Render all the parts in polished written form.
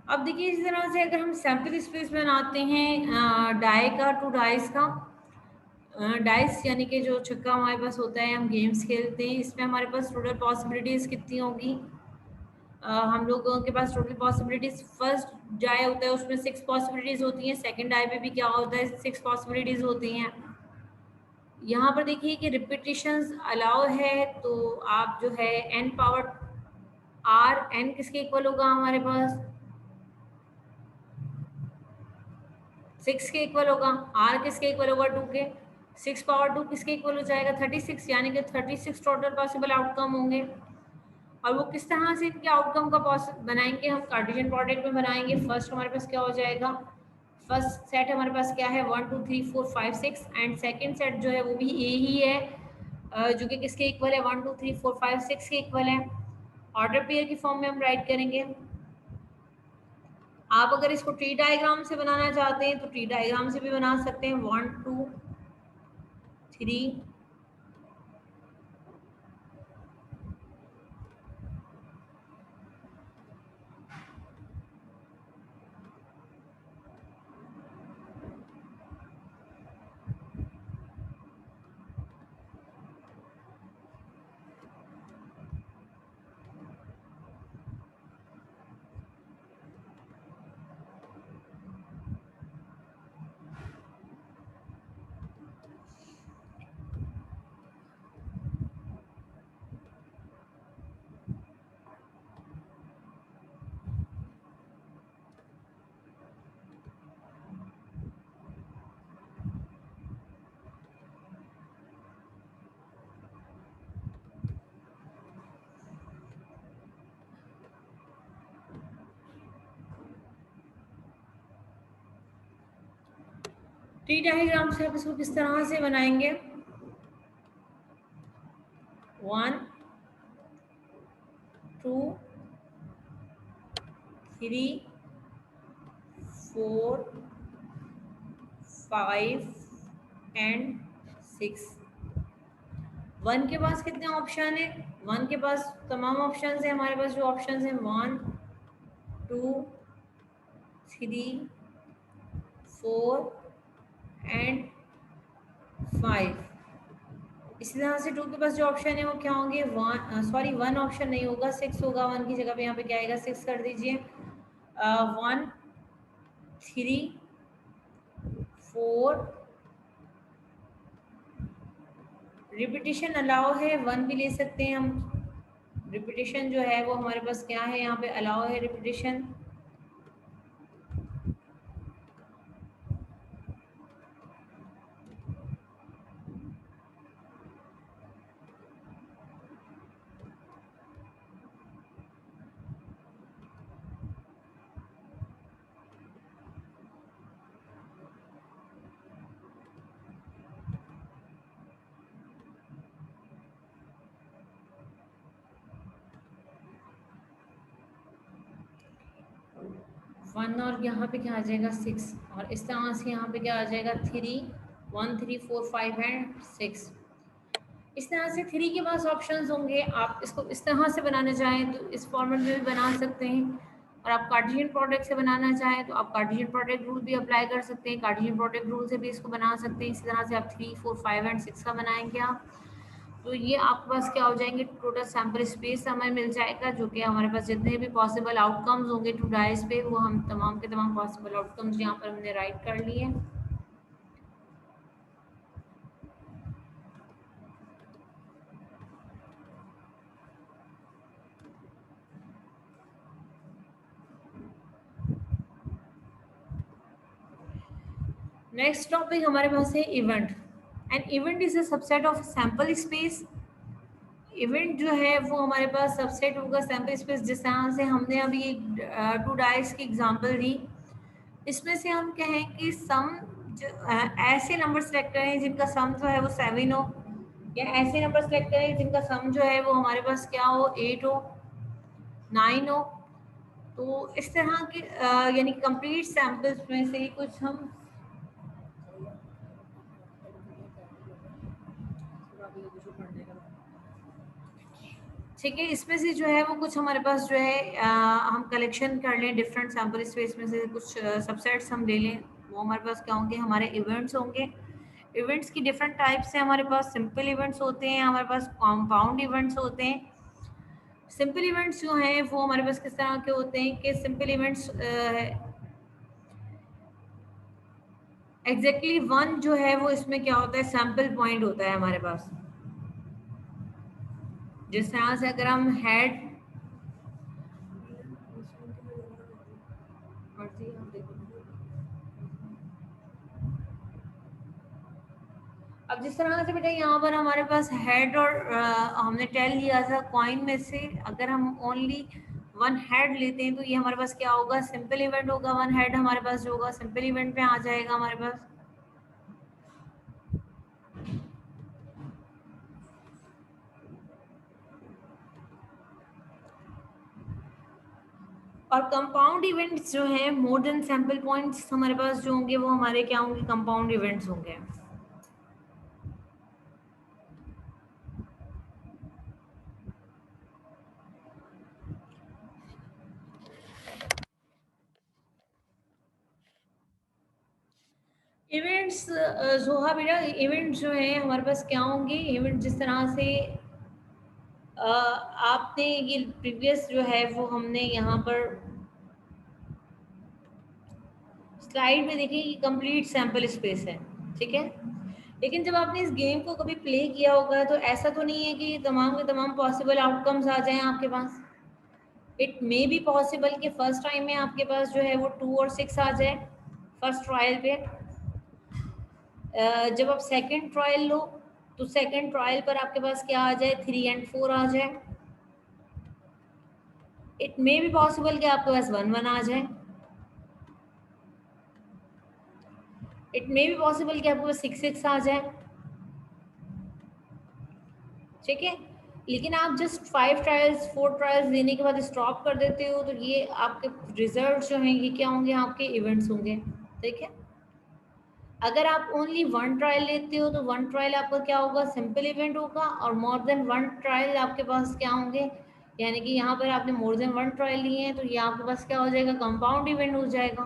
अब देखिए इस तरह से अगर हम सैंपल स्पेस बनाते हैं डाई का, टू डाइस का, डाइस यानी कि जो छक्का हमारे पास होता है, हम गेम्स खेलते हैं, इसमें हमारे पास टोटल पॉसिबिलिटीज कितनी होगी? हम लोगों के पास टोटल पॉसिबिलिटीज, फर्स्ट डाई होता है उसमें 6 पॉसिबिलिटीज होती हैं, सेकंड डाई पे भी क्या होता है, 6 पॉसिबिलिटीज होती हैं। यहाँ पर देखिए कि रिपीटिशंस अलाउ है, तो आप जो है n पावर r, n किसके इक्वल होगा हमारे पास? 6 के इक्वल होगा। r किसके इक्वल होगा? 2 के। 6 पावर 2 किसके इक्वल हो जाएगा? 36, यानी कि 36 टोटल पॉसिबल आउटकम होंगे। और वो किस तरह से इनके आउटकम का बनाएंगे? हम कार्टेशियन प्रोडक्ट में बनाएंगे। फर्स्ट हमारे पास क्या हो जाएगा? फर्स्ट सेट हमारे पास क्या है? 1 2 3 4 5 6, एंड सेकंड सेट जो है वो भी ए ही है, जो कि किसके इक्वल है? 1 2 3 4 5 6 के इक्वल है। ऑर्डर पेयर की फॉर्म में हम राइट करेंगे। आप अगर इसको ट्री डायग्राम से बनाना चाहते हैं तो ट्री डायग्राम से भी बना सकते हैं। 1 2 3, ट्री डायग्राम से आप इसको किस तरह से बनाएंगे? 1 2 3 4 5 एंड 6। 1 के पास कितने ऑप्शन है? 1 के पास तमाम ऑप्शन है। हमारे पास जो ऑप्शन है 1 2 3 4 एंड 5। इसी तरह से 2 के पास जो ऑप्शन है वो क्या होंगे? 1 ऑप्शन नहीं होगा, 6 होगा। 1 की जगह पे यहाँ पे क्या आएगा? 6 कर दीजिए। 1 3 4, रिपीटिशन अलाउ है, 1 भी ले सकते हैं हम। रिपीटिशन जो है वो हमारे पास क्या है? यहाँ पे अलाउ है रिपीटिशन। वन और यहाँ पे क्या आ जाएगा? 6, और इस तरह से यहाँ पे क्या आ जाएगा? 3 1 3 4 5 एंड 6। इस तरह से 3 के पास ऑप्शंस होंगे। आप इसको इस तरह से बनाना चाहें तो इस फॉर्मेट में भी बना सकते हैं, और आप कार्टेशियन प्रोडक्ट से बनाना चाहें तो आप कार्टेशियन प्रोडक्ट रूल भी अप्लाई कर सकते हैं। कार्टेशियन प्रोडक्ट रूल से भी इसको बना सकते हैं। इसी तरह से आप 3 4 5 एंड 6 का बनाएंगे आप, तो ये आपके पास क्या हो जाएंगे? टोटल सैम्पल स्पेस हमें मिल जाएगा, जो कि हमारे पास जितने भी पॉसिबल आउटकम्स होंगे टू डाइस पे, वो हम तमाम के तमाम पॉसिबल आउटकम्स यहाँ पर हमने राइट कर लिए। नेक्स्ट टॉपिक हमारे पास है event. And event is a subset of sample space. Event जो है वो हमारे पास सबसेट होगा सैम्पल स्पेस। जिस तरह से हमने अभी एक टू डाइस की एग्जांपल दी, इसमें से हम कहें कि सम ऐसे नंबर सेलेक्ट करें जिनका सम जो है वो 7 हो, या ऐसे नंबर सेलेक्ट करें जिनका सम जो है वो हमारे पास क्या हो? 8 हो, 9 हो। तो इस तरह के यानी कंप्लीट सैम्पल्स में से ही कुछ हम ठीक है, इसमें से जो है वो कुछ हमारे पास जो है हम कलेक्शन कर लें डिफरेंट सैम्पल स्पेस में से कुछ सबसेट्स हम ले लें। वो हमारे पास क्या होंगे, हमारे इवेंट्स होंगे। इवेंट्स की डिफरेंट टाइप्स हैं हमारे पास। सिंपल इवेंट्स होते हैं, हमारे पास कंपाउंड इवेंट्स होते हैं। सिंपल इवेंट्स जो हैं वो हमारे पास किस तरह के होते हैं कि सिंपल इवेंट्स एग्जैक्टली वन जो है वो इसमें क्या होता है, सैंपल पॉइंट होता है हमारे पास। जिस तरह से अगर हम हेड अब जिस तरह से बेटा यहाँ पर हमारे पास हेड और हमने टेल लिया था कॉइन में से, अगर हम ओनली वन हेड लेते हैं तो ये हमारे पास क्या होगा, सिंपल इवेंट होगा। वन हेड हमारे पास जो होगा सिंपल इवेंट में आ जाएगा हमारे पास। और कंपाउंड इवेंट्स जो हैं मोर देन सैंपल पॉइंट्स हमारे पास जो होंगे वो हमारे क्या होंगे, कंपाउंड इवेंट्स होंगे। इवेंट्स जोहा बेटा, इवेंट्स जो हैं हमारे पास क्या होंगे, इवेंट जिस तरह से आपने ये प्रीवियस जो है वो हमने यहाँ पर स्लाइड में देखिए कि कंप्लीट सैंपल स्पेस है, ठीक है। लेकिन जब आपने इस गेम को कभी प्ले किया होगा तो ऐसा तो नहीं है कि ये तमाम के तमाम पॉसिबल आउटकम्स आ जाएं आपके पास। इट मे बी पॉसिबल कि फर्स्ट टाइम में आपके पास जो है वो 2 और 6 आ जाए फर्स्ट ट्रायल पे। जब आप सेकंड ट्रायल लो तो सेकंड ट्रायल पर आपके पास क्या आ जाए, 3 एंड 4 आ जाए। इट मे बी पॉसिबल कि आपके पास 1 1 आ जाए। इट मे बी पॉसिबल कि आपके पास 6 6 आ जाए, ठीक है। लेकिन आप जस्ट 5 ट्रायल्स 4 ट्रायल्स देने के बाद स्टॉप कर देते हो तो ये आपके रिजल्ट जो हैं ये क्या होंगे, आपके इवेंट्स होंगे, ठीक है। अगर आप ओनली 1 ट्रायल लेते हो तो 1 ट्रायल आपका क्या होगा, सिंपल इवेंट होगा। और मोर देन 1 ट्रायल आपके पास क्या होंगे, यानी कि यहाँ पर आपने मोर देन 1 ट्रायल लिए हैं तो ये आपके पास क्या हो जाएगा, कंपाउंड इवेंट हो जाएगा।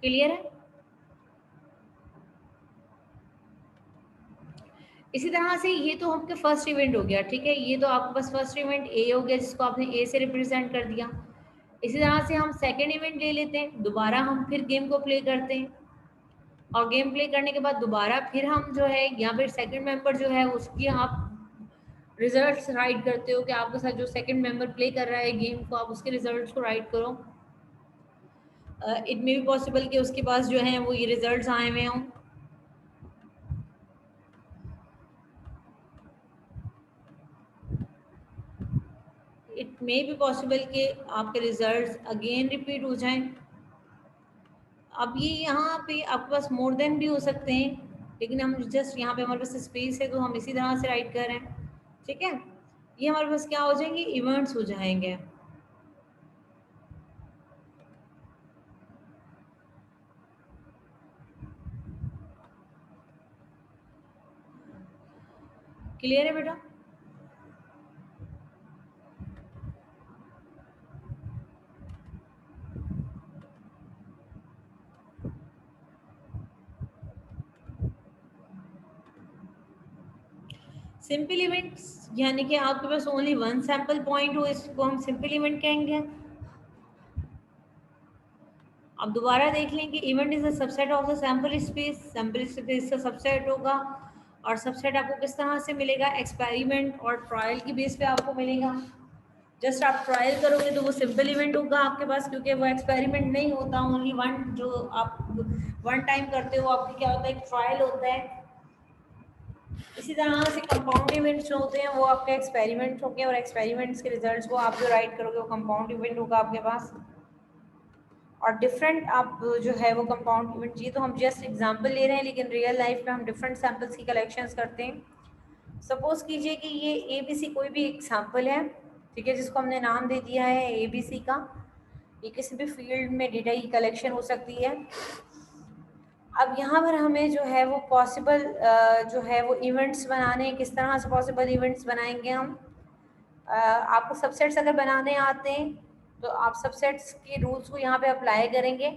क्लियर है। इसी तरह से ये तो आपके फर्स्ट इवेंट हो गया, ठीक है। ये तो आपके पास फर्स्ट इवेंट ए हो गया जिसको आपने ए से रिप्रेजेंट कर दिया। इसी तरह से हम सेकेंड इवेंट ले लेते हैं, दोबारा हम फिर गेम को प्ले करते हैं और गेम प्ले करने के बाद दोबारा फिर हम जो है यहाँ पर सेकंड मेंबर जो है उसकी आप रिजल्ट्स राइट करते हो कि आपके साथ जो सेकंड मेंबर प्ले कर रहा है गेम को, आप उसके रिजल्ट्स को राइट करो। इट मे बी पॉसिबल कि उसके पास जो है वो ये रिजल्ट्स आए हुए हों। इट मे बी पॉसिबल कि आपके रिजल्ट्स अगेन रिपीट हो जाएं। अब ये यहाँ पे आपके पास मोर देन भी हो सकते हैं, लेकिन हम जस्ट यहाँ पे हमारे पास स्पेस है तो हम इसी तरह से राइट कर रहे हैं, ठीक है। ये हमारे पास क्या हो जाएंगे, इवेंट्स हो जाएंगे। क्लियर है बेटा। सिंपल इवेंट्स यानी कि आपके पास ओनली 1 सैंपल पॉइंट हो, इसको हम सिंपल इवेंट कहेंगे। अब दोबारा देख लें कि event is a subset of the sample space, sample space का सबसेट होगा। और सबसेट आपको किस तरह से मिलेगा, एक्सपेरिमेंट और ट्रायल की बेस पे आपको मिलेगा। जस्ट आप ट्रायल करोगे तो वो सिंपल इवेंट होगा आपके पास, क्योंकि वो एक्सपेरिमेंट नहीं होता, ओनली वन जो आप 1 टाइम करते हो आपकी क्या होता है, एक ट्रायल होता है। इसी तरह से कंपाउंड इवेंट्स जो होते हैं वो आपके एक्सपेरिमेंट्स होंगे और एक्सपेरिमेंट्स के रिजल्ट्स को आप जो राइट करोगे वो कंपाउंड इवेंट होगा आपके पास। और डिफरेंट आप जो है वो कंपाउंड इवेंट, ये तो हम जस्ट एग्जांपल ले रहे हैं, लेकिन रियल लाइफ में हम डिफरेंट सैंपल्स की कलेक्शंस करते हैं। सपोज कीजिए कि ये ABC कोई भी एग्जांपल है, ठीक है, जिसको हमने नाम दे दिया है ABC का। ये किसी भी फील्ड में डेटा की कलेक्शन हो सकती है। अब यहाँ पर हमें जो है वो पॉसिबल जो है वो इवेंट्स बनाने, किस तरह से पॉसिबल इवेंट्स बनाएंगे हम। आपको सबसेट्स अगर बनाने आते हैं तो आप सबसेट्स के रूल्स को यहाँ पे अप्लाई करेंगे।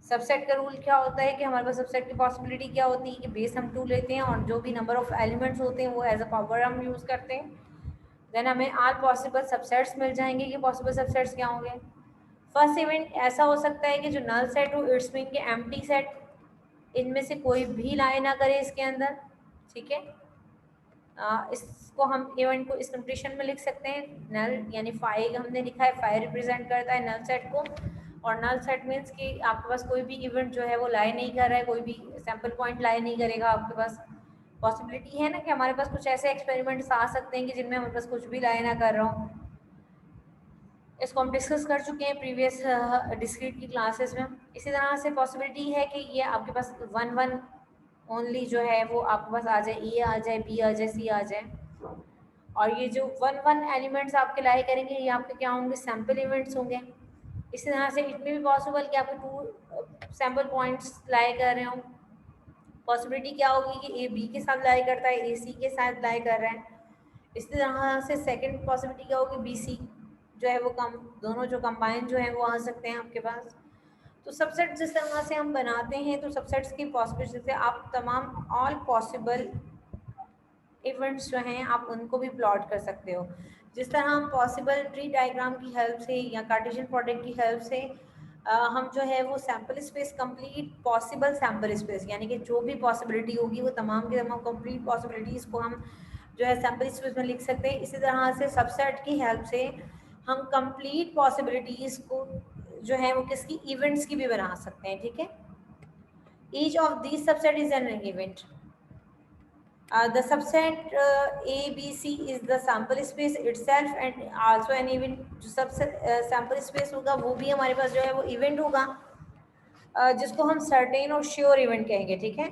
सबसेट का रूल क्या होता है कि हमारे पास सबसेट की पॉसिबिलिटी क्या होती है कि बेस हम 2 लेते हैं और जो भी नंबर ऑफ एलिमेंट्स होते हैं वो एज अ पावर हम यूज़ करते हैं। देन हमें आल पॉसिबल सबसेट्स मिल जाएंगे कि पॉसिबल सबसेट्स क्या होंगे। फर्स्ट इवेंट ऐसा हो सकता है कि जो नल सेट हो इट्स मीन के एम्प्टी सेट, इनमें से कोई भी लाई ना करे इसके अंदर, ठीक है। इसको हम इवेंट को इस कंडीशन में लिख सकते हैं, नल यानी फाइव हमने लिखा है, फाइव रिप्रेजेंट करता है नल सेट को, और नल सेट मीन्स कि आपके पास कोई भी इवेंट जो है वो लाई नहीं कर रहा है, कोई भी सैम्पल पॉइंट लाई नहीं करेगा। आपके पास पॉसिबिलिटी है ना कि हमारे पास कुछ ऐसे एक्सपेरिमेंट्स आ सकते हैं कि जिनमें हमारे पास कुछ भी लाई ना कर रहा हूँ। इसको हम डिस्कस कर चुके हैं प्रीवियस डिस्क्रीट की क्लासेस में। इसी तरह से पॉसिबिलिटी है कि ये आपके पास 1 ओनली जो है वो आपके पास आ जाए, ए आ जाए, बी आ जाए, सी आ जाए, और ये जो 1 एलिमेंट्स आपके लाई करेंगे ये आपके क्या होंगे, सैम्पल इवेंट्स होंगे। इसी तरह से इट में भी पॉसिबल कि आपके 2 सैम्पल पॉइंट्स लाई कर रहे हो। पॉसिबिलिटी क्या होगी कि ए बी के साथ लाई करता है, ए सी के साथ लाई कर रहा है। इसी तरह से सेकंड पॉसिबिलिटी क्या होगी, बी सी जो है वो कम, दोनों जो कंबाइन जो है वो आ सकते हैं आपके पास। तो सबसेट जिस तरह से हम बनाते हैं तो सबसेट्स की पॉसिबिलिटी से आप तमाम ऑल पॉसिबल इवेंट्स जो हैं आप उनको भी प्लॉट कर सकते हो। जिस तरह हम पॉसिबल ट्री डायग्राम की हेल्प से या कार्टेशियन प्रोडक्ट की हेल्प से हम जो है वो sample space complete possible sample space यानी कि जो भी पॉसिबिलिटी होगी वो तमाम के तमाम कंप्लीट पॉसिबिलिटीज़ को हम जो है सैम्पल स्पेस में लिख सकते हैं। इसी तरह से सबसेट की हेल्प से हम कंप्लीट पॉसिबिलिटीज़ को जो है वो किसकी, इवेंट्स की भी बना सकते हैं, ठीक है। Each of these subset is an event. The subset A, B, C is the sample space itself and also an event। जो सबसेट सैम्पल स्पेस होगा वो भी हमारे पास जो है वो इवेंट होगा, जिसको हम सर्टेन और श्योर इवेंट कहेंगे, ठीक है।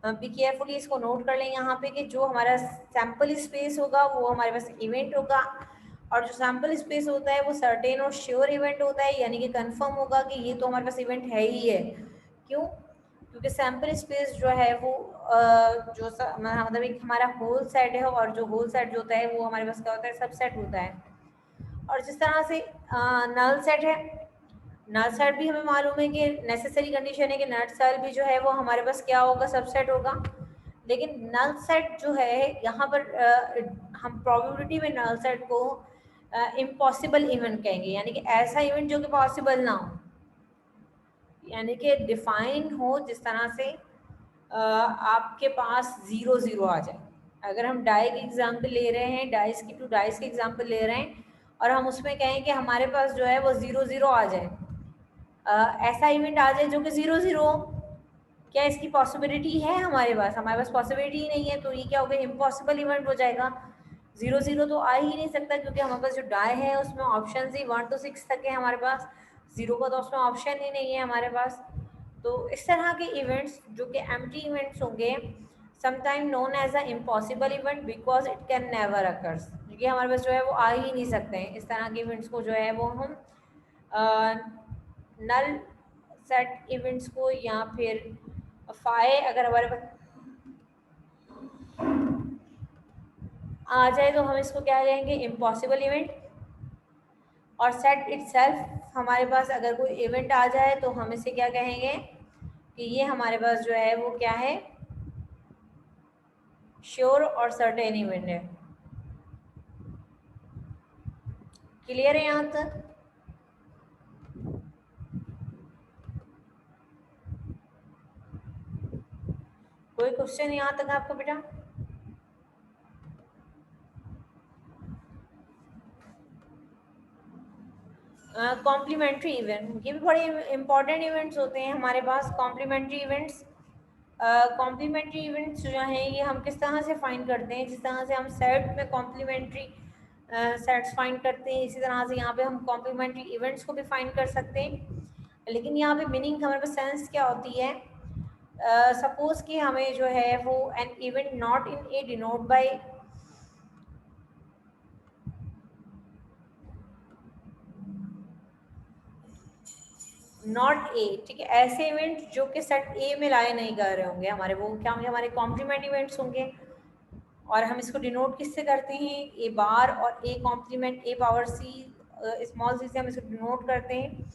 बी केयरफुली इसको नोट कर लें यहाँ पे कि जो हमारा सैम्पल स्पेस होगा वो हमारे पास इवेंट होगा, और जो सैम्पल स्पेस होता है वो सर्टेन और श्योर इवेंट होता है, यानी कि कंफर्म होगा कि ये तो हमारे पास इवेंट है ही है। क्यों? क्योंकि सैम्पल स्पेस जो है वो जो मतलब एक हमारा होल सेट है, और जो होल सेट जो होता है वो हमारे पास क्या होता है, सबसेट होता है। और जिस तरह से नल सेट है, नल सेट भी हमें मालूम है कि नेसेसरी कंडीशन है कि नल सेट भी जो है वो हमारे पास क्या होगा, सबसेट होगा। लेकिन नल सेट जो है यहाँ पर हम प्रोबेबिलिटी में नल सेट को इम्पॉसिबल इवेंट कहेंगे, यानी कि ऐसा इवेंट जो कि पॉसिबल ना हो, यानी कि डिफाइन हो जिस तरह से आपके पास 0 0 आ जाए। अगर हम डाई की एग्जाम्पल ले रहे हैं, डाइस की 2 डाइस की एग्जाम्पल ले रहे हैं और हम उसमें कहें कि हमारे पास जो है वो 0 0 आ जाए, ऐसा इवेंट आ जाए जो कि 0 0, क्या इसकी पॉसिबिलिटी है हमारे पास? हमारे पास पॉसिबिलिटी ही नहीं है, तो ये क्या हो गया, इम्पॉसिबल इवेंट हो जाएगा। 0 0 तो आ ही नहीं सकता क्योंकि हमारे पास जो डाई है उसमें ऑप्शन ही 1 to 6 तक है हमारे पास, 0 का तो उसमें ऑप्शन ही नहीं है हमारे पास। तो इस तरह के इवेंट्स जो कि एम्प्टी इवेंट्स होंगे, sometime known as a impossible event because it can never occurs, क्योंकि हमारे पास जो है वो आ ही नहीं सकते हैं। इस तरह के इवेंट्स को जो है वो हम नल सेट इवेंट्स को या फिर फाई अगर हमारे पास आ जाए तो हम इसको क्या कहेंगे, इम्पॉसिबल इवेंट। और सेट इटसेल्फ हमारे पास अगर कोई इवेंट आ जाए तो हम इसे क्या कहेंगे कि ये हमारे पास जो है वो क्या है, श्योर और सर्टेन इवेंट है। क्लियर है यहाँ तक? कोई क्वेश्चन यहाँ तक आपको बेटा? कॉम्प्लीमेंट्री इवेंट, ये भी बड़े इंपॉर्टेंट इवेंट्स होते हैं हमारे पास। कॉम्प्लीमेंट्री इवेंट्स, कॉम्प्लीमेंट्री इवेंट्स जो हैं ये हम किस तरह से फाइंड करते हैं, जिस तरह से हम सेट में कॉम्प्लीमेंट्री सेट्स फाइंड करते हैं, इसी तरह से यहाँ पे हम कॉम्प्लीमेंट्री इवेंट्स को भी फाइंड कर सकते हैं। लेकिन यहाँ पे मीनिंग हमारे पास सेंस क्या होती है, सपोज कि हमें जो है वो an event not in A denote by not A, ठीक है, ऐसे इवेंट जो कि सेट ए में लाए नहीं कर रहे होंगे हमारे, वो क्या होंगे, हमारे कॉम्प्लीमेंट इवेंट्स होंगे। और हम इसको डिनोट किससे करते हैं, ए बार और A complement A power C, small C से हम इसको डिनोट करते हैं,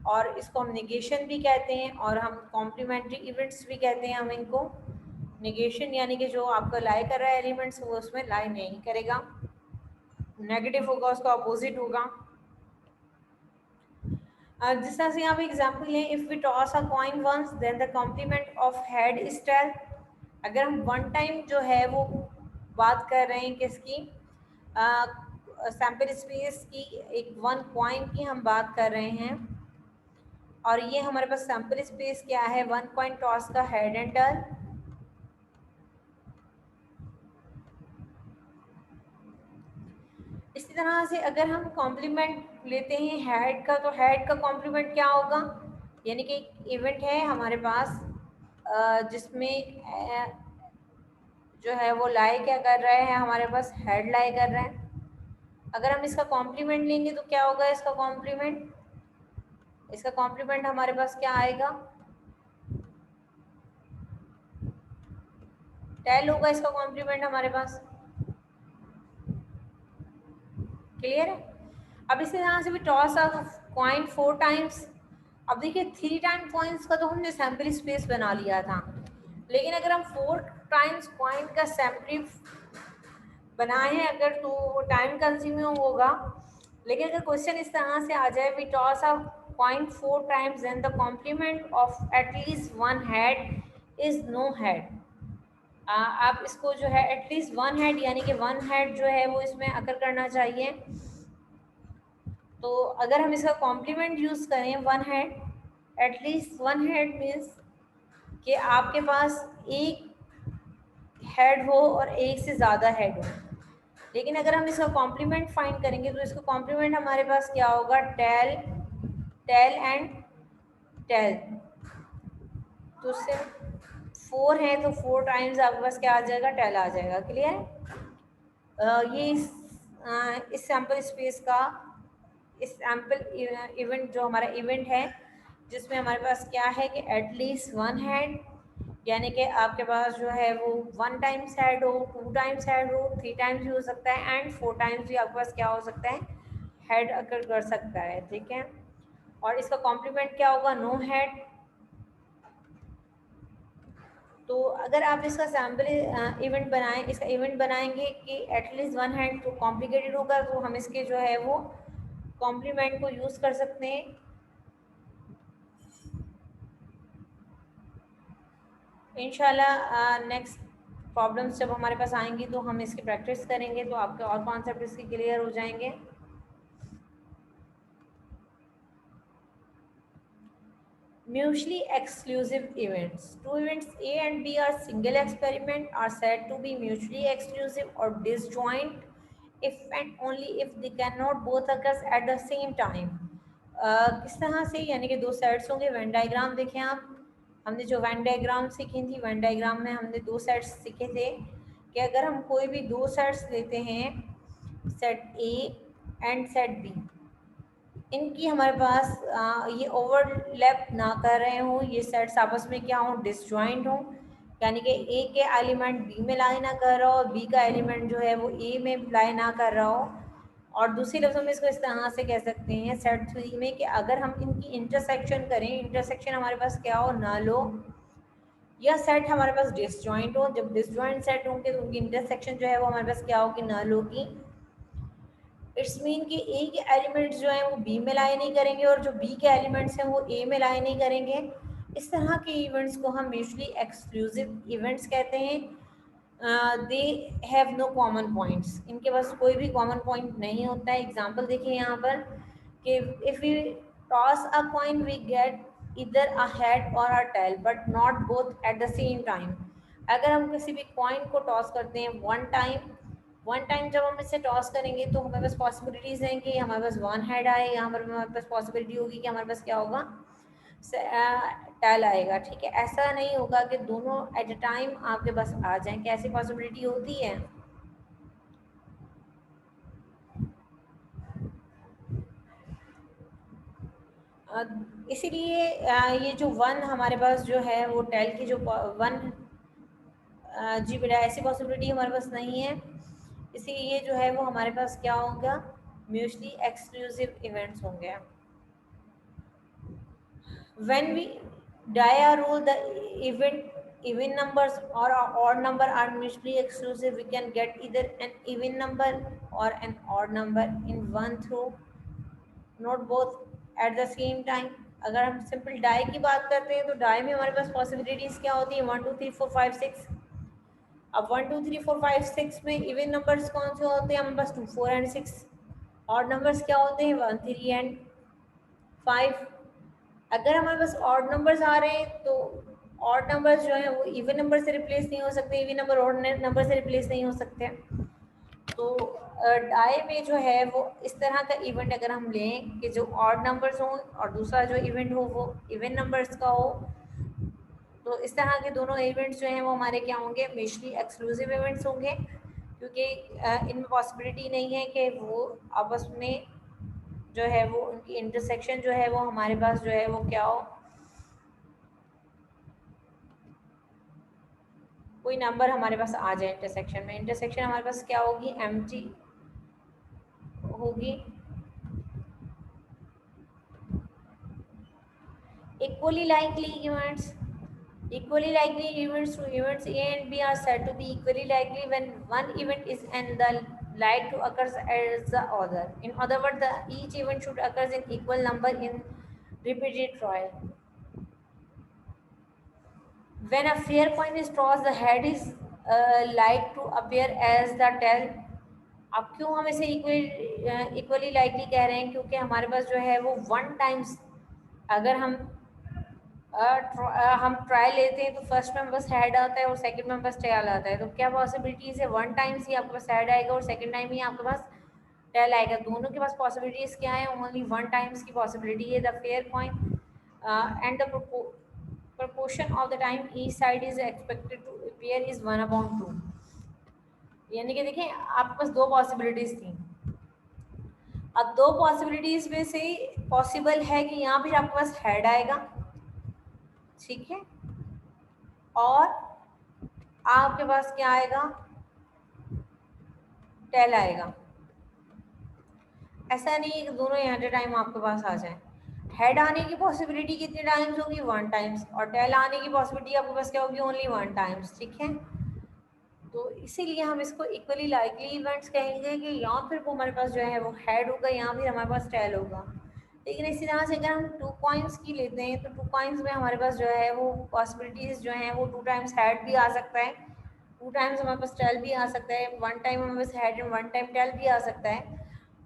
और इसको हम नेगेशन भी कहते हैं, और हम कॉम्प्लीमेंट्री इवेंट्स भी कहते हैं। हम इनको नेगेशन यानी कि जो आपका लाई कर रहा है एलिमेंट्स वो उसमें लाई नहीं करेगा, नेगेटिव होगा, उसका अपोजिट होगा। जिस तरह से यहाँ पे एग्जाम्पल है, if we toss a coin once then the complement of head is tail. अगर हम वन टाइम जो है वो बात कर रहे हैं किसकी, सैम्पल स्पेस की, एक वन कॉइन की हम बात कर रहे हैं, और ये हमारे पास सैम्पल स्पेस क्या है, वन कॉइन टॉस का हेड एंड टेल। इसी तरह से अगर हम कॉम्प्लीमेंट लेते हैं हेड का, तो हेड का कॉम्प्लीमेंट क्या होगा, यानी कि एक इवेंट है हमारे पास जिसमें जो है वो लाई क्या कर रहा है, हमारे पास हेड लाई कर रहा है। अगर हम इसका कॉम्प्लीमेंट लेंगे तो क्या होगा, इसका कॉम्प्लीमेंट हमारे पास क्या आएगा, टेल होगा इसका कॉम्प्लीमेंट हमारे पास। क्लियर है। अब इसी तरह से भी टॉस अ कॉइन 4 टाइम्स। अब देखिए 3 टाइम कॉइन्स का तो हमने सैम्पल स्पेस बना लिया था, लेकिन अगर हम 4 टाइम्स कॉइन का सैम्पल बनाए हैं अगर, तो वो टाइम कंज्यूमिंग होगा। लेकिन अगर क्वेश्चन इस तरह से आ जाए, we toss a coin 4 times then the complement of at least one head is no head. आप इसको जो है एटलीस्ट वन हेड यानी कि वन हेड जो है वो इसमें अकर करना चाहिए। तो अगर हम इसका कॉम्प्लीमेंट यूज करें one head, at least one head means कि आपके पास एक हेड हो और एक से ज़्यादा हेड हो। लेकिन अगर हम इसका कॉम्प्लीमेंट फाइंड करेंगे तो इसका कॉम्प्लीमेंट हमारे पास क्या होगा, टेल, टेल एंड टेल। तो उससे 4 है तो 4 टाइम्स आपके पास क्या आ जाएगा, टेल आ जाएगा। क्लियर है। ये इस सैम्पल स्पेस का, इस सैम्पल इवेंट जो हमारा इवेंट है जिसमें हमारे पास क्या है कि एटलीस्ट वन हेड, यानी कि आपके पास जो है वो 1 टाइम्स हेड हो, 2 टाइम्स हेड हो, 3 टाइम्स भी हो सकता है, एंड 4 टाइम्स भी आपके पास क्या हो सकता है, हेड अकर कर सकता है। ठीक है। और इसका कॉम्प्लीमेंट क्या होगा, नो हेड। तो अगर आप इसका सैम्पल इवेंट बनाएं, इसका इवेंट बनाएंगे कि एटलीस्ट वन हैंड, तो कॉम्प्लिकेटेड होगा, तो हम इसके जो है वो कॉम्प्लीमेंट को यूज़ कर सकते हैं। इंशाल्लाह नेक्स्ट प्रॉब्लम्स जब हमारे पास आएंगी तो हम इसकी प्रैक्टिस करेंगे, तो आपके और कॉन्सेप्ट इसके क्लियर हो जाएंगे। Mutually exclusive events. Two events A and B are single experiment are said to be mutually exclusive or disjoint if and only if they cannot both occur at the same time. किस तरह से, यानी कि दो sets होंगे। Venn diagram देखें आप, हमने जो वेन डायग्राम सीखी थी, वेन डायग्राम में हमने दो सेट्स सीखे थे कि अगर हम कोई भी दो सेट्स लेते हैं, set A and set B, इनकी हमारे पास ये ओवरलैप ना कर रहे हों, ये सेट्स आपस में क्या हों, डिसजॉइंट हों, यानी कि ए के एलिमेंट बी में लाई ना कर रहा हो, बी का एलिमेंट जो है वो ए में लाई ना कर रहा हो। और दूसरी लफ्ज़ों में इसको इस तरह से कह सकते हैं सेट 3 में कि अगर हम इनकी इंटरसेक्शन करें, इंटरसेक्शन हमारे पास क्या हो, नल हो, या सेट हमारे पास डिसजॉइंट हो। जब डिसजॉइंट सेट होंगे तो उनकी इंटरसेक्शन जो है वो हमारे पास क्या होगी, नल होगी। इट्स मीन कि ए के एलिमेंट्स जो हैं वो बी में लाई नहीं करेंगे और जो बी के एलिमेंट्स हैं वो ए में लाई नहीं करेंगे। इस तरह के इवेंट्स को हम म्यूचुअली एक्सक्लूसिव इवेंट्स कहते हैं। They have no common points, इनके पास कोई भी कॉमन पॉइंट नहीं होता है। एग्जांपल देखिए यहाँ पर कि if we toss a coin we get इधर अ हेड और a tail but not both at the same time. अगर हम किसी भी कॉइन को टॉस करते हैं वन टाइम जब हम इसे टॉस करेंगे तो हमारे पास पॉसिबिलिटीज़ हैं कि हमारे पास वन हेड आए, यहाँ पर हमारे पास पॉसिबिलिटी होगी कि हमारे पास क्या होगा, टेल आएगा। ठीक है। ऐसा नहीं होगा कि दोनों एट अ टाइम आपके पास आ जाएं, कि ऐसी पॉसिबिलिटी होती है। इसीलिए ये जो वन हमारे पास जो है वो टेल की जो वन जी बेटा ऐसी पॉसिबिलिटी हमारे पास नहीं है, इसीलिए जो है वो हमारे पास क्या होगा, म्यूचुअली एक्सक्लूसिव इवेंट्स होंगे. When we die a rule, the even numbers or odd number are mutually exclusive. We can get either an even number or an odd number in one through, not both at the same time. अगर हम simple die की बात करते हैं तो die में हमारे पास possibilities क्या होती है, 1 2 3 4 5 6. अब 1 2 3 4 5 6 में इवन नंबर्स कौन से होते हैं हमारे पास, 2 4 एंड 6. ऑड नंबर्स क्या होते हैं, 1 3 एंड 5. अगर हमारे पास ऑड नंबर्स आ रहे हैं तो ऑड नंबर्स जो है वो इवन नंबर से रिप्लेस नहीं हो सकते, इवन नंबर ऑड नंबर से रिप्लेस नहीं हो सकते. तो डाई में जो है वो इस तरह का इवेंट अगर हम लें कि जो ऑड नंबर्स हों और दूसरा जो इवेंट हो वो इवन नंबर्स का हो, तो इस तरह के दोनों इवेंट्स जो हैं वो हमारे क्या होंगे, म्यूचुअली एक्सक्लूसिव इवेंट्स होंगे, क्योंकि इनमें पॉसिबिलिटी नहीं है कि वो आपस में जो है वो उनकी इंटरसेक्शन जो है वो हमारे पास जो है वो क्या हो, कोई नंबर हमारे पास आ जाए इंटरसेक्शन में. इंटरसेक्शन हमारे पास क्या होगी, एम्प्टी होगी. equally likely events to events A and B are said to be equally likely when one event is and the like to occurs as the other. In other words, each event should occur in equal number in repeated trial. When a fair coin is tossed, the head is like to appear as the tail. अब क्यों हम इसे equally likely कह रहे हैं, क्योंकि हमारे पास जो है वो वन टाइम्स अगर हम ट्रायल लेते हैं तो फर्स्ट में बस हेड आता है और सेकंड में बस टेल आता है. तो क्या पॉसिबिलिटीज है, वन टाइम्स ही आपके पास हेड आएगा और सेकंड टाइम ही आपके पास टेल आएगा. दोनों के पास पॉसिबिलिटीज क्या है, ओनली वन टाइम्स की पॉसिबिलिटी है. The fair coin and the proportion of the time each side is expected to appear is 1/2. यानी कि देखिए आपके पास दो पॉसिबिलिटीज थी. अब दो पॉसिबिलिटीज में से पॉसिबल है कि यहाँ भी आपके पास हेड आएगा, ठीक है, और आपके पास क्या आएगा, टेल आएगा. ऐसा नहीं है कि दोनों एट ए टाइम आपके पास आ जाए. हेड आने की पॉसिबिलिटी कितने टाइम्स होगी, वन टाइम्स, और टेल आने की पॉसिबिलिटी आपके पास क्या होगी, ओनली वन टाइम्स. ठीक है, तो इसीलिए हम इसको इक्वली लाइकली इवेंट्स कहेंगे कि यहाँ फिर वो हमारे पास जो है वो हेड होगा, यहाँ फिर हमारे पास टेल होगा. लेकिन इसी तरह से अगर हम 2 कॉइन्स की लेते हैं तो 2 कॉइन्स में हमारे पास जो है वो पॉसिबिलिटीज जो हैं वो 2 टाइम्स हेड भी आ सकता है, 2 टाइम्स हमारे पास टेल भी आ सकता है, 1 टाइम हमारे पास हेड एंड 1 टाइम टेल भी आ सकता है.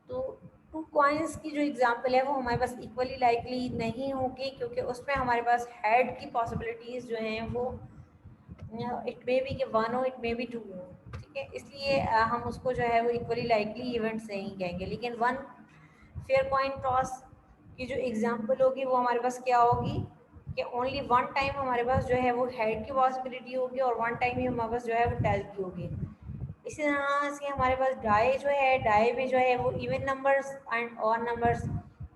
तो 2 कॉइन्स की जो एग्जांपल है वो हमारे पास इक्वली लाइकली नहीं होगी, क्योंकि उसमें हमारे पास हेड की पॉसिबिलिटीज जो हैं वो इट मे बी कि 1 हो, इट मे बी 2 हो. ठीक है, इसलिए हम उसको जो है वो इक्वली लाइकली इवेंट्स नहीं कहेंगे. लेकिन वन फेयर कॉइन टॉस की जो एग्जांपल होगी वो हमारे पास क्या होगी कि ओनली वन टाइम हमारे पास जो है वो हेड की पॉसिबिलिटी होगी और वन टाइम ही हमारे पास जो है वो टेल की होगी. इसी तरह से हमारे पास डाई जो है, डाई में जो है वो even numbers and odd numbers.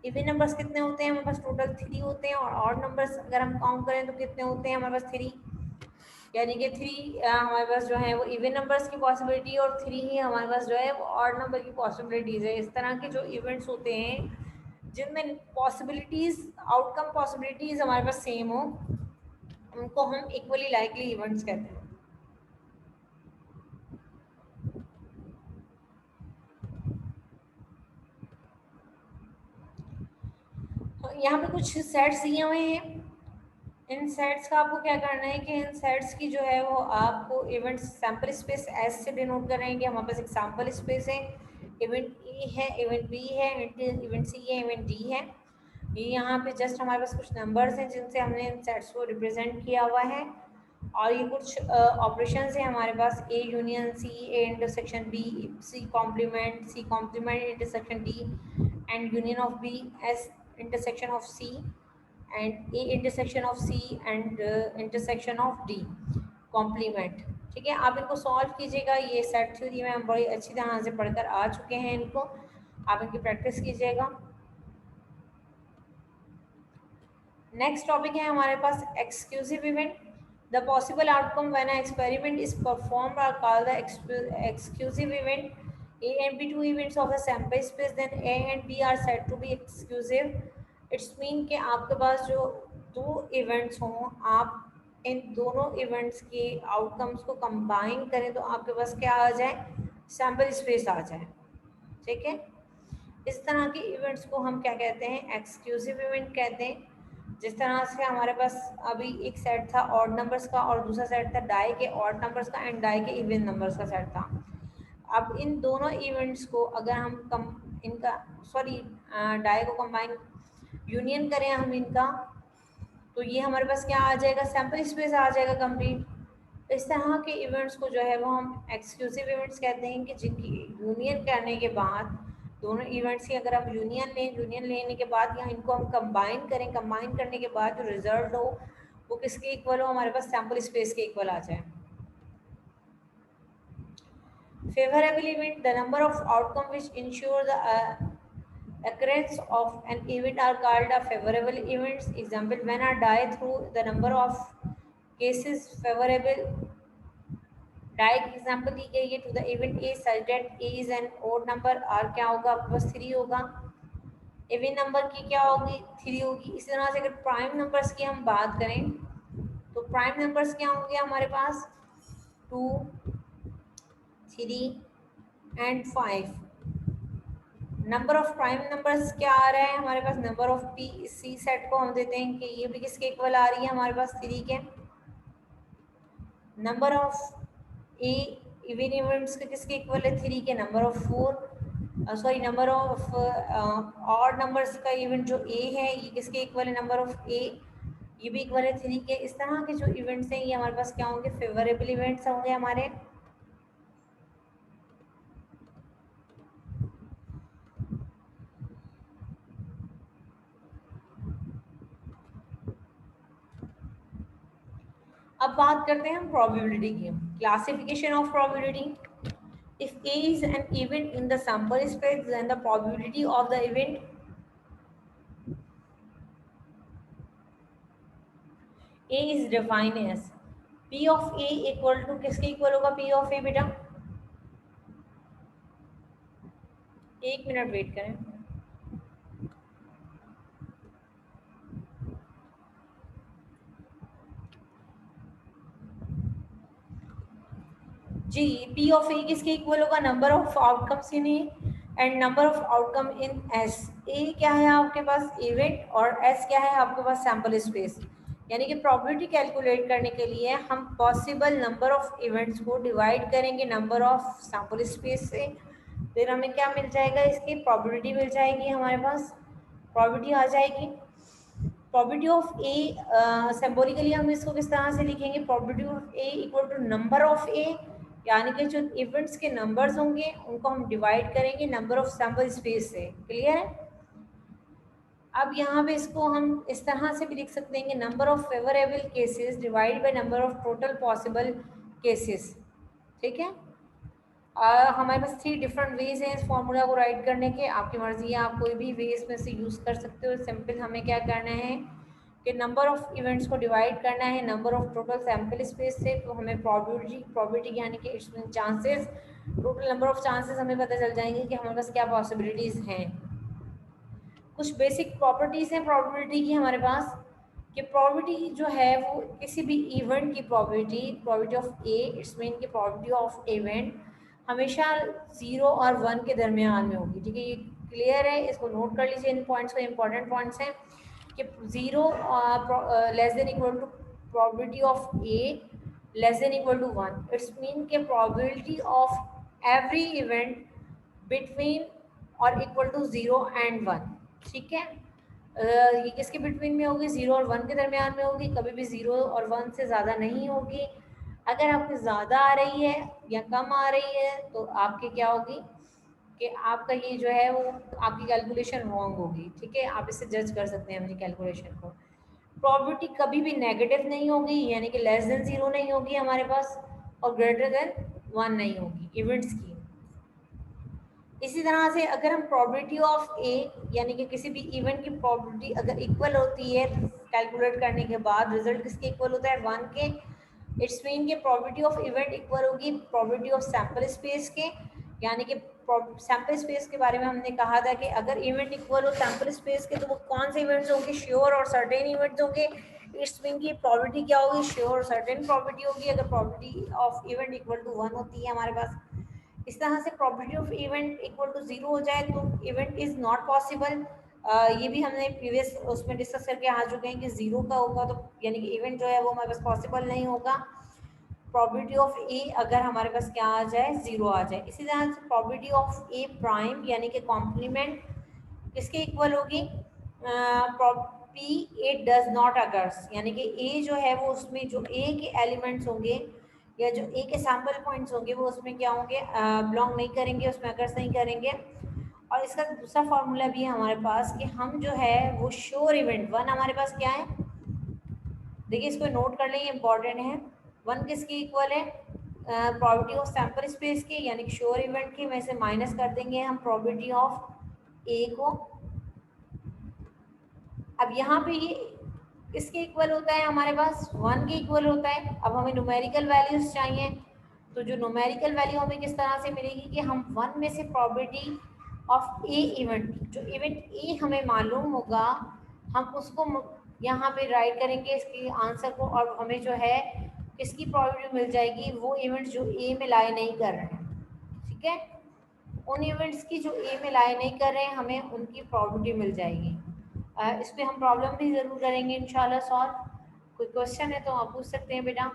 Even numbers कितने होते हैं हमारे पास, टोटल 3 होते हैं, और ऑड नंबर्स अगर हम काउंट करें तो कितने होते हैं हमारे पास, 3. यानी कि 3 हमारे पास जो है वो इवन नंबर्स की पॉसिबिलिटी और 3 ही हमारे पास जो है वो ऑड नंबर की पॉसिबिलिटीज़ है. इस तरह के जो इवेंट्स होते हैं जिनमें पॉसिबिलिटीज़, आउटकम पॉसिबिलिटीज़ हमारे पास सेम हो, उनको हम इक्वली लाइकली इवेंट्स कहते हैं. यहाँ पे कुछ सेट्स दिए हुए हैं. इन सेट्स का आपको क्या करना है कि इन सेट्स की जो है वो आपको इवेंट सैम्पल स्पेस एस से डिनोट कर रहे हैं कि हमारे पास एक सैम्पल स्पेस है, इवेंट ए है, इवेंट बी है, इवेंट सी है, इवेंट डी है. ये यहाँ पे जस्ट हमारे पास कुछ नंबर्स हैं जिनसे हमने इन सेट्स को रिप्रेजेंट किया हुआ है, और ये कुछ ऑपरेशंस हैं हमारे पास, A union C, A intersection B, C complement intersection D, and union of B S intersection of C, and A intersection of C and intersection of D complement. ठीक है, आप इनको सॉल्व कीजिएगा. ये सेट थ्योरी में हम बड़ी अच्छी तरह से पढ़कर आ चुके हैं, इनको आप इनकी प्रैक्टिस कीजिएगा. नेक्स्ट टॉपिक है हमारे पास exclusive event. The possible outcome when an experiment is performed are called the exclusive event. A and B two events of a sample space, then A and B are said to be exclusive. It's mean कि आपके पास जो दो events हों, आप इन दोनों events के outcomes को combine करें तो आपके पास क्या आ जाए, sample space आ जाए, ठीक है। इस तरह के इवेंट्स को हम क्या कहते हैं, एक्सक्लूसिव इवेंट कहते हैं। जिस तरह से हमारे पास अभी एक सेट था ऑड नंबर्स का और दूसरा सेट था डाई के ऑड नंबर्स का एंड डाई के इवन नंबर्स का सेट था। अब इन दोनों इवेंट्स को अगर हम डाई को कंबाइन यूनियन करें हम इनका, तो ये हमारे पास क्या आ जाएगा, सैम्पल स्पेस आ जाएगा कंप्लीट। इस तरह के इवेंट्स को जो है वो हम एक्सक्लूसिव इवेंट्स कहते हैं कि जिनकी यूनियन करने के बाद, दोनों इवेंट्स की अगर हम यूनियन लेने के बाद या इनको हम कंबाइन करें, कंबाइन करने के बाद जो रिजल्ट हो वो किसके इक्वल हो, हमारे पास सैम्पल स्पेस के इक्वल आ जाए। Favourable event, the number of outcome which ensure the occurrence of an event are called a favorable events. Example, when a die through the number of cases favorable die की example दी गई है to the event A such that A is an odd number, or क्या होगा आपके पास 3 होगा, even number की क्या होगी 3 होगी। इसी तरह से अगर प्राइम नंबर्स की हम बात करें तो प्राइम नंबर्स क्या होंगे हमारे पास 2, 3 and 5। Number of prime numbers क्या आ रहा है हमारे पास, number of P C set को हम देते हैं कि ये भी किसके इक्वल आ रही है हमारे पास 3 के। Number of A even events के किसके इक्वल है 3 के, number of 4 sorry number of odd numbers का इवेंट जो ए है ये किसके इक्वल है, नंबर ऑफ ए, ये भी इक्वल है 3 के। इस तरह के जो इवेंट्स हैं ये हमारे पास क्या होंगे, फेवरेबल इवेंट्स होंगे हमारे। अब बात करते हैं हम प्रोबेबिलिटी की, classification of probability. If A is an event in the sample space then the probability of the event A is defined as P of A equal to किसके इक्वल होगा, पी ऑफ ए बेटा, 1 minute wait करें। जी, P of ए किसके equal होगा, number of outcomes in A and number of outcome in S. A क्या है आपके पास event और एस क्या है आपके पास सैंपल स्पेस। यानी कि प्रोबेबिलिटी कैलकुलेट करने के लिए हम पॉसिबल नंबर ऑफ इवेंट्स को डिवाइड करेंगे नंबर ऑफ सैंपल स्पेस से, फिर हमें क्या मिल जाएगा, इसकी प्रोबेबिलिटी मिल जाएगी, हमारे पास प्रोबेबिलिटी आ जाएगी। प्रोबेबिलिटी ऑफ ए सिंबॉलिकली हम इसको किस तरह से लिखेंगे, probability of A equal to number of A, यानी कि जो इवेंट्स के नंबर्स होंगे उनको हम डिवाइड करेंगे नंबर ऑफ सैंपल स्पेस से। क्लियर है। अब यहाँ पे इसको हम इस तरह से भी लिख सकते हैं कि number of favourable cases divide by number of total possible cases. ठीक है। हमारे पास 3 डिफरेंट वेज हैं इस फॉर्मूला को राइट करने के, आपकी मर्जी है, आप कोई भी वे इसमें से यूज़ कर सकते हो। सिंपल हमें क्या करना है कि नंबर ऑफ इवेंट्स को डिवाइड करना है number of total sample space से, तो हमें प्रोबेबिलिटी यानी कि इसमें chances, total number of chances हमें पता चल जाएंगे कि हमारे पास क्या पॉसिबिलिटीज़ हैं। कुछ बेसिक प्रॉपर्टीज़ हैं प्रोबेबिलिटी की हमारे पास, कि प्रोबेबिलिटी जो है वो किसी भी इवेंट की probability of A, it's mean की प्रोबेबिलिटी ऑफ इवेंट हमेशा 0 और 1 के दरमियान में होगी। ठीक है, ये क्लियर है, इसको नोट कर लीजिए इन पॉइंट्स को, इंपॉर्टेंट पॉइंट्स हैं कि 0 less than equal to probability of A less than equal to 1, it's mean के probability of every event between और इक्वल टू 0 एंड 1। ठीक है, ये किसके बिटवीन में होगी, 0 और 1 के दरमियान में होगी, कभी भी 0 और 1 से ज़्यादा नहीं होगी। अगर आपकी ज़्यादा आ रही है या कम आ रही है तो आपकी क्या होगी कि आपका ये जो है वो आपकी कैलकुलेशन रॉन्ग होगी। ठीक है, आप इससे जज कर सकते हैं अपनी कैलकुलेशन को। प्रोबेबिलिटी कभी भी नेगेटिव नहीं होगी, यानी कि लेस देन 0 नहीं होगी हमारे पास, और ग्रेटर देन 1 नहीं होगी इवेंट्स की। इसी तरह से अगर हम प्रोबेबिलिटी ऑफ ए यानी कि किसी भी इवेंट की प्रोबेबिलिटी अगर इक्वल होती है कैलकुलेट करने के बाद, रिजल्ट किसके इक्वल होता है 1 के, इट्स मीन कि प्रोबेबिलिटी ऑफ इवेंट इक्वल होगी प्रोबेबिलिटी ऑफ सैंपल स्पेस के, यानी कि सैंपल स्पेस के बारे में हमने कहा था कि अगर इवेंट इक्वल हो सैंपल स्पेस के तो वो कौन से इवेंट्स होंगे, श्योर और सर्टेन इवेंट्स होंगे। इट्स मीन की प्रोबेबिलिटी क्या होगी, श्योर और सर्टेन प्रोबेबिलिटी होगी अगर probability of event equal to 1 होती है हमारे पास। इस तरह से probability of event equal to 0 हो जाए तो इवेंट इज नॉट पॉसिबल। ये भी हमने प्रीवियस उसमें डिस्कस करके आ चुके हैं कि 0 का होगा तो यानी कि इवेंट जो है वो हमारे पास पॉसिबल नहीं होगा। प्रोबेबिलिटी ऑफ ए अगर हमारे पास क्या आ जाए, 0 आ जाए। इसी तरह से प्रोबेबिलिटी ऑफ ए प्राइम यानी कि कॉम्प्लीमेंट किसके इक्वल होगी, P A does not occurs, यानी कि ए जो है वो उसमें जो ए के एलिमेंट्स होंगे या जो ए के सैम्पल पॉइंट्स होंगे वो उसमें क्या होंगे, बिलोंग नहीं करेंगे, उसमें अकर्स नहीं करेंगे। और इसका दूसरा फॉर्मूला भी है हमारे पास कि हम जो है वो श्योर इवेंट वन हमारे पास क्या है, देखिए इसको नोट कर लें, ये इंपॉर्टेंट है। वन किसकी इक्वल है, प्रोबेबिलिटी ऑफ सैंपल स्पेस के यानी कि श्योर इवेंट की में से माइनस कर देंगे हम प्रोबेबिलिटी ऑफ ए को। अब यहाँ पे ये किसके इक्वल होता है, हमारे पास वन के इक्वल होता है। अब हमें न्यूमेरिकल वैल्यूज चाहिए, तो जो न्यूमेरिकल वैल्यू हमें किस तरह से मिलेगी कि हम वन में से प्रोबेबिलिटी ऑफ ए इवेंट, जो इवेंट ए हमें मालूम होगा हम उसको यहाँ पे राइट करेंगे इसके आंसर को, और हमें जो है किसकी प्रोबेबिलिटी मिल जाएगी, वो इवेंट्स जो ए में लाई नहीं कर रहे हैं, ठीक है, उन इवेंट्स की जो ए में लाई नहीं कर रहे हैं हमें उनकी प्रोबेबिलिटी मिल जाएगी। इस पर हम प्रॉब्लम भी ज़रूर करेंगे इंशाल्लाह सॉल्व। कोई क्वेश्चन है तो आप पूछ सकते हैं बेटा।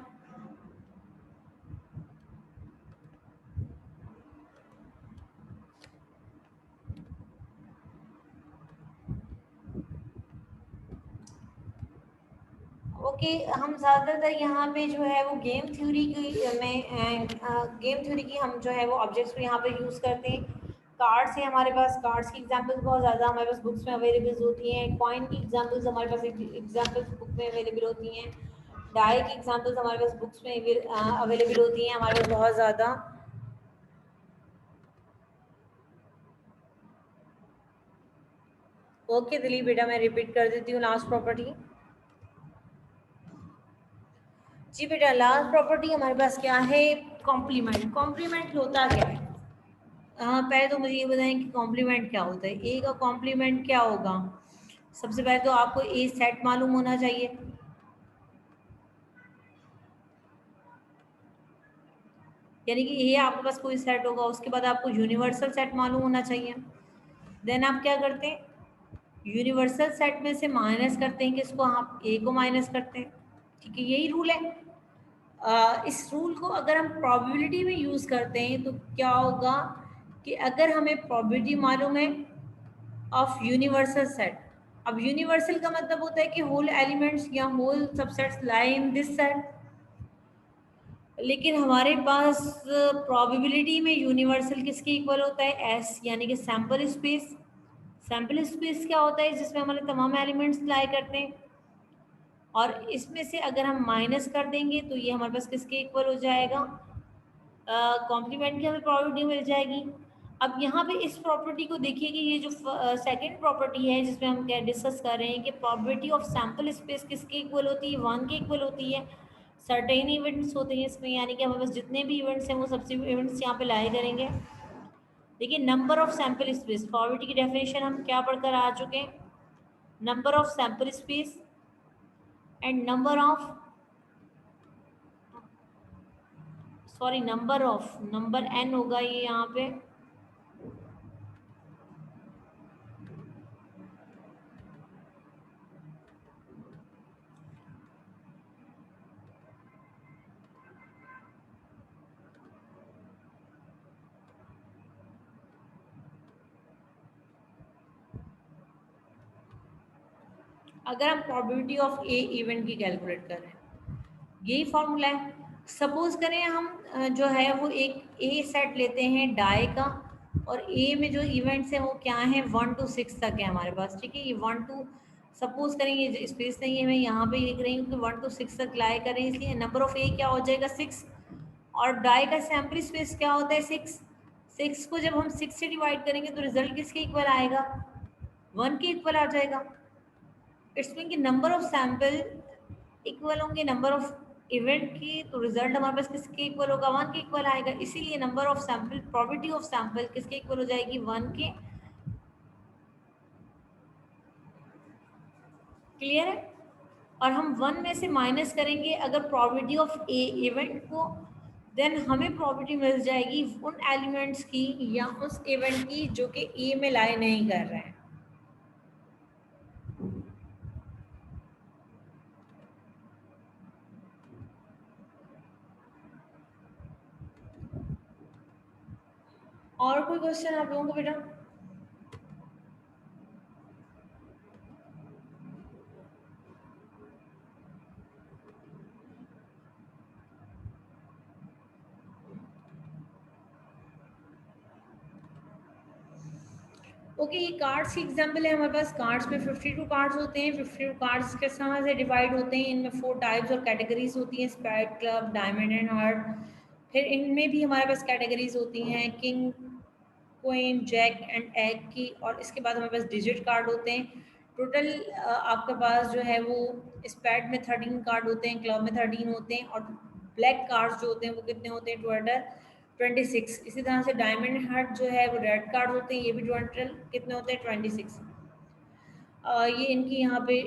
ओके हम ज़्यादातर यहाँ पे जो है वो गेम थ्योरी की में गेम थ्योरी की हम जो है वो ऑब्जेक्ट्स को यहाँ पे यूज़ करते हैं। कार्ड्स है हमारे पास, कार्ड्स की एग्जांपल्स बहुत ज़्यादा हमारे पास बुक्स में अवेलेबल होती हैं। कॉइन की एग्जांपल्स हमारे पास एग्जांपल्स बुक में अवेलेबल होती हैं। डाई की एग्जांपल्स हमारे पास बुक्स में अवेलेबल होती हैं हमारे पास बहुत ज़्यादा। ओके दिलीप बेटा मैं रिपीट कर देती हूँ लास्ट प्रॉपर्टी। जी बेटा लास्ट प्रॉपर्टी हमारे पास क्या है, कॉम्प्लीमेंट। कॉम्प्लीमेंट होता क्या है, पहले तो मुझे ये बताएं कि कॉम्प्लीमेंट क्या होता है, ए का कॉम्प्लीमेंट क्या होगा। सबसे पहले तो आपको ए सेट मालूम होना चाहिए, यानी कि ये आपके पास कोई सेट होगा, उसके बाद आपको यूनिवर्सल सेट मालूम होना चाहिए। देन आप क्या करते हैं, यूनिवर्सल सेट में से माइनस करते हैं किसको, आप ए को माइनस करते हैं, ठीक है, यही रूल है। इस रूल को अगर हम प्रोबेबिलिटी में यूज़ करते हैं तो क्या होगा कि अगर हमें प्रोबेबिलिटी मालूम है ऑफ यूनिवर्सल सेट, अब यूनिवर्सल का मतलब होता है कि होल एलिमेंट्स या whole subsets lie in this set, लेकिन हमारे पास प्रोबेबिलिटी में यूनिवर्सल किसके इक्वल होता है, एस यानी कि सैम्पल स्पेस। सैम्पल स्पेस क्या होता है, जिसमें हमारे तमाम एलिमेंट्स लाई करते हैं, और इसमें से अगर हम माइनस कर देंगे तो ये हमारे पास किसके इक्वल हो जाएगा, कॉम्प्लीमेंट की हमें प्रॉपर्टी मिल जाएगी। अब यहाँ पे इस प्रॉपर्टी को देखिए कि ये जो सेकंड प्रॉपर्टी है जिसमें हम क्या डिस्कस कर रहे हैं कि प्रोबेबिलिटी ऑफ सैम्पल स्पेस किसके इक्वल होती है, वन के इक्वल होती है। सर्टेन इवेंट्स होते हैं इसमें, यानी कि हमारे पास जितने भी इवेंट्स हैं वो सबसे इवेंट्स यहाँ पे लाए करेंगे। देखिए number of sample space, probability की डेफिनेशन हम क्या पढ़कर आ चुके हैं, number of sample space and number of sorry number of, number N होगा ये यहाँ पे, अगर हम प्रोबेबिलिटी ऑफ ए इवेंट की कैलकुलेट कर रहे हैं, यही फॉर्मूला है। सपोज करें हम जो है वो एक ए सेट लेते हैं डाई का, और ए में जो इवेंट्स हैं वो क्या हैं, 1 to 6 तक है हमारे पास, ठीक है, ये 1 to सपोज करें, ये स्पेस नहीं है, मैं यहाँ पे लिख रही हूँ कि 1 to 6 तक लाए करें, इसलिए नंबर ऑफ ए क्या हो जाएगा 6, और डाई का सैम्पल स्पेस क्या होता है 6। 6 को जब हम 6 से डिवाइड करेंगे तो रिजल्ट किसके इक्वल आएगा, 1 के इक्वल आ जाएगा। इट्स मीन कि नंबर ऑफ सैंपल इक्वल होंगे नंबर ऑफ इवेंट की, तो रिजल्ट हमारे पास किसके इक्वल होगा, 1 के इक्वल आएगा। इसीलिए number of sample, probability of sample किसके इक्वल हो जाएगी, 1 के। क्लियर है। और हम 1 में से माइनस करेंगे अगर प्रोबेबिलिटी ऑफ ए इवेंट को, देन हमें प्रोबेबिलिटी मिल जाएगी उन एलिमेंट्स की या उस इवेंट की जो कि ए में लाई नहीं कर रहे हैं। और कोई क्वेश्चन आप लोगों को बेटा? ओके, ये कार्ड्स की एग्जांपल है हमारे पास। कार्ड्स में 52 कार्ड्स होते हैं। 52 कार्ड्स किस तरह से डिवाइड होते हैं, इनमें 4 टाइप्स और कैटेगरीज होती हैं, spade, club, diamond and heart. फिर इनमें भी हमारे पास कैटेगरीज होती हैं, king, queen, jack and ace की। और इसके बाद हमारे पास डिजिट कार्ड होते हैं। टोटल आपके पास जो है वो स्पैड में 13 कार्ड होते हैं, क्लब में 13 होते हैं, और ब्लैक कार्ड्स जो होते हैं वो कितने होते हैं, टोटल 26। इसी तरह से डायमंड हार्ट जो है वो रेड कार्ड होते हैं, ये भी टोटल कितने होते हैं, 26। ये इनकी यहाँ पे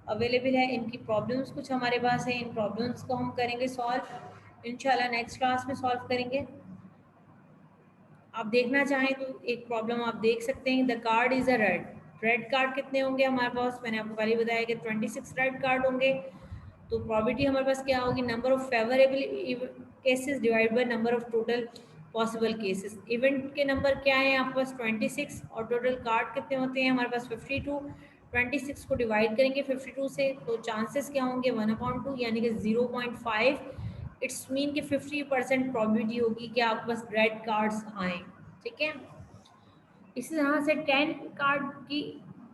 अवेलेबल है। इनकी प्रॉब्लम्स कुछ हमारे पास है, इन प्रॉब्लम्स को हम करेंगे सॉल्व इंशाल्लाह, नेक्स्ट क्लास में सॉल्व करेंगे। आप देखना चाहें तो एक प्रॉब्लम आप देख सकते हैं। The card is a red, red card कितने होंगे हमारे पास, मैंने आपको पहले बताया कि 26 रेड कार्ड होंगे। तो प्रोबेबिलिटी हमारे पास क्या होगी, number of favourable cases divide by number of total possible cases. Event के नंबर क्या है आपके पास, 26, और टोटल कार्ड कितने होते हैं हमारे पास, 52। 26 को डिवाइड करेंगे 52 से, तो चांसेस क्या होंगे, 1/2 यानी कि 0.5। इट्स मीन कि 50% प्रोबेबिलिटी होगी कि आपके पास रेड कार्ड्स आए। ठीक है। इसी तरह से 10 कार्ड की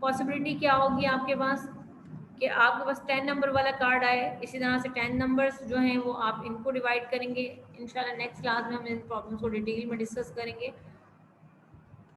पॉसिबिलिटी क्या होगी आपके पास, कि आपके पास 10 नंबर वाला कार्ड आए। इसी तरह से 10 नंबर्स जो हैं वो आप इनको डिवाइड करेंगे। इंशाल्लाह नेक्स्ट क्लास में हम इन प्रॉब्लम्स को डिटेल में डिस्कस करेंगे।